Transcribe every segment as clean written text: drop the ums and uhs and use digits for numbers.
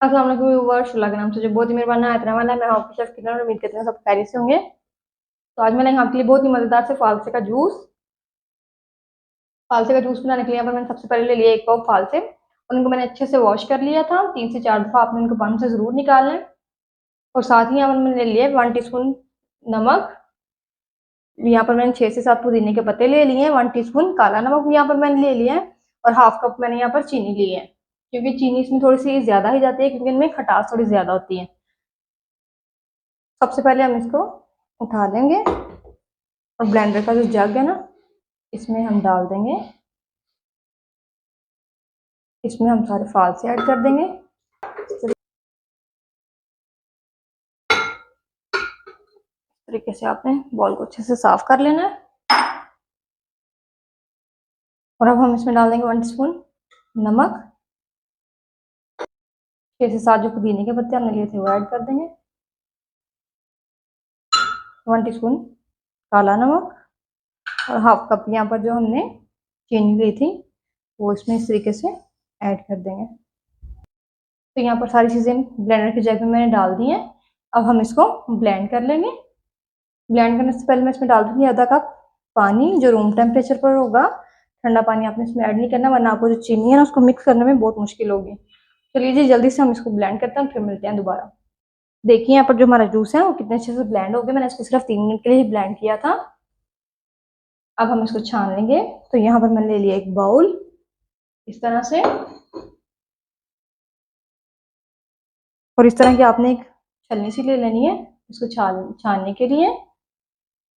अस्सलाम वालेकुम व्यूअर्स, शुक्ला नाम से जो बहुत ही मेहरबान आया वाला है। मैं आपकी शेफ किरण उम्मीद करती हूँ सब खैरियत से होंगे। तो आज मैंने यहाँ के लिए बहुत ही मज़ेदार से फालसे का जूस बनाने के लिए यहाँ पर मैंने सबसे पहले ले लिया एक कप फालसे। उनको मैंने अच्छे से वॉश कर लिया था। 3 से 4 दफ़ा आपने उनको पानी से ज़रूर निकालना है। और साथ ही यहाँ पर मैंने ले लिया 1 टीस्पून नमक। यहाँ पर मैंने 6 से 7 पुदीने के पत्ते ले लिए हैं। 1 टीस्पून काला नमक भी यहाँ पर मैंने ले लिया है। और हाफ कप मैंने यहाँ पर चीनी ली है, क्योंकि चीनी इसमें थोड़ी सी ज़्यादा ही जाती है, क्योंकि इनमें खटास थोड़ी ज़्यादा होती है। सबसे पहले हम इसको उठा लेंगे और ब्लेंडर का जो जग है ना, इसमें हम डाल देंगे। इसमें हम सारे फालसे ऐड कर देंगे। इस तरीके से आपने बॉल को अच्छे से साफ कर लेना है। और अब हम इसमें डाल देंगे 1 टीस्पून नमक। 6 से 7 जो पुदीने के पत्ते हमने लिए थे वो ऐड कर देंगे। 1 टीस्पून काला नमक और हाफ कप यहाँ पर जो हमने चीनी ली थी वो इसमें इस तरीके से ऐड कर देंगे। तो यहाँ पर सारी चीज़ें ब्लेंडर के जग में मैंने डाल दी हैं। अब हम इसको ब्लेंड कर लेंगे। ब्लेंड करने से पहले मैं इसमें डाल दूँगी आधा कप पानी, जो रूम टेम्परेचर पर होगा। ठंडा पानी आपने इसमें ऐड नहीं करना, वरना आपको जो चीनी है ना उसको मिक्स करने में बहुत मुश्किल होगी। चलिए जी, जल्दी से हम इसको ब्लेंड करते हैं, फिर मिलते हैं दोबारा। देखिए यहाँ पर जो हमारा जूस है वो कितने अच्छे से ब्लेंड हो गया। मैंने इसको सिर्फ 3 मिनट के लिए ही ब्लेंड किया था। अब हम इसको छान लेंगे। तो यहाँ पर मैंने ले लिया एक बाउल इस तरह से, और इस तरह की आपने एक छलनी सी ले लेनी है इसको छानने के लिए।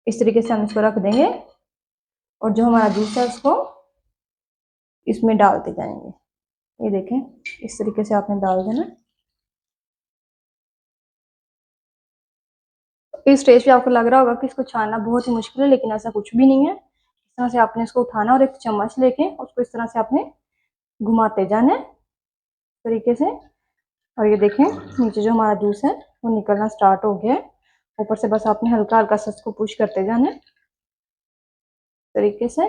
इस तरीके से हम इसको रख देंगे और जो हमारा जूस है उसको इसमें डालते जाएंगे। ये देखें, इस तरीके से आपने डाल देना। इस स्टेज पे आपको लग रहा होगा कि इसको छानना बहुत ही मुश्किल है, लेकिन ऐसा कुछ भी नहीं है। इस तरह से आपने इसको उठाना और एक चम्मच लेके उसको इस तरह से आपने घुमाते जाना है इस तरीके से। और ये देखें, नीचे जो हमारा जूस है वो निकलना स्टार्ट हो गया है। ऊपर से बस आपने हल्का हल्का सा इसको पुश करते जाना है इस तरीके से।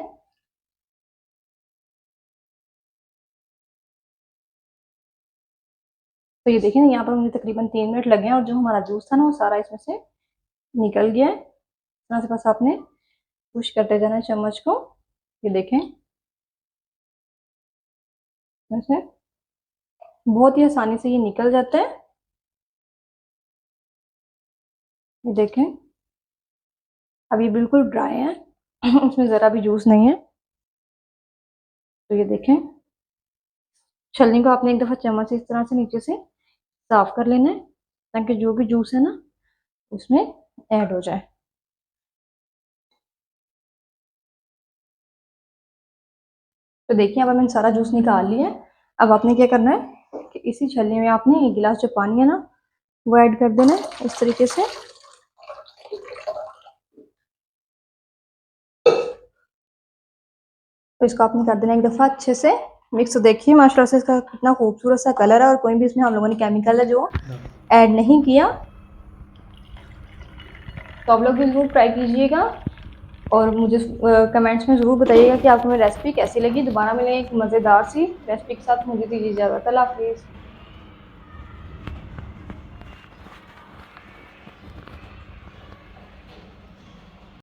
तो ये देखिए, यहाँ पर मुझे तकरीबन 3 मिनट लगे हैं और जो हमारा जूस था ना वो सारा इसमें से निकल गया है। इस तरह से बस आपने पुश करते जाना है चम्मच को। ये देखें, वैसे बहुत ही आसानी से ये निकल जाता है। ये देखें, अब ये बिल्कुल ड्राई है उसमें ज़रा भी जूस नहीं है। तो ये देखें, छलनी को आपने एक दफ़ा चम्मच से इस तरह से नीचे से साफ कर लेना है, ताकि जो भी जूस है ना उसमें ऐड हो जाए। तो देखिए, अब मैंने सारा जूस निकाल लिया है। अब आपने क्या करना है कि इसी छलनी में आपने 1 गिलास जो पानी है ना वो ऐड कर देना है इस तरीके से। तो इसको आपने कर देना एक दफ़ा अच्छे से मिक्स। तो देखिए माशाल्लाह से इसका कितना खूबसूरत सा कलर है, और कोई भी इसमें हम लोगों ने केमिकल है जो ऐड नहीं किया। तो आप लोग भी ज़रूर ट्राई कीजिएगा और मुझे कमेंट्स में ज़रूर बताइएगा कि आपको मेरी रेसिपी कैसी लगी। दोबारा मिलेंगे एक मज़ेदार सी रेसिपी के साथ। मुझे दीजिए इजाज़त। अल्लाह हाफिज़।